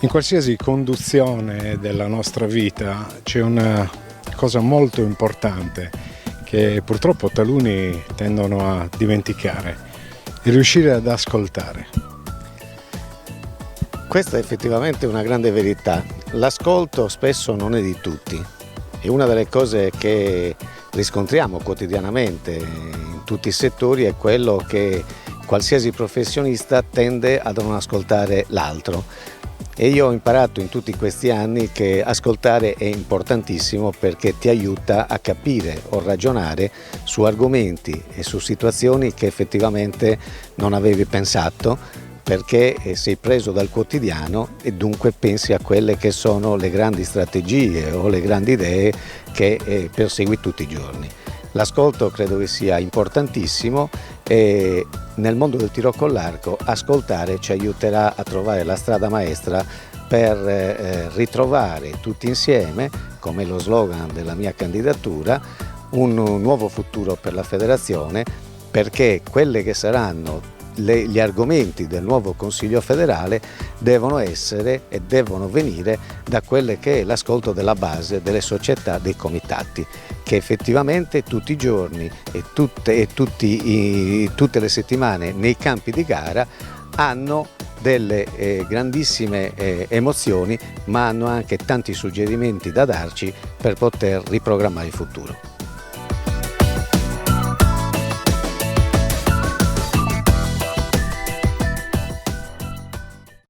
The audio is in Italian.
In qualsiasi conduzione della nostra vita c'è una cosa molto importante che purtroppo taluni tendono a dimenticare, il riuscire ad ascoltare. Questa è effettivamente una grande verità. L'ascolto spesso non è di tutti. È una delle cose che riscontriamo quotidianamente in tutti i settori, è quello che qualsiasi professionista tende a non ascoltare l'altro. E io ho imparato in tutti questi anni che ascoltare è importantissimo perché ti aiuta a capire o ragionare su argomenti e su situazioni che effettivamente non avevi pensato, perché sei preso dal quotidiano e dunque pensi a quelle che sono le grandi strategie o le grandi idee che persegui tutti i giorni. L'ascolto credo che sia importantissimo e nel mondo del tiro con l'arco ascoltare ci aiuterà a trovare la strada maestra per ritrovare tutti insieme, come lo slogan della mia candidatura, un nuovo futuro per la federazione, perché quelle che saranno gli argomenti del nuovo Consiglio federale devono essere e devono venire da quelle che è l'ascolto della base delle società, dei comitati, che effettivamente tutti i giorni e tutte le settimane nei campi di gara hanno delle grandissime emozioni, ma hanno anche tanti suggerimenti da darci per poter riprogrammare il futuro.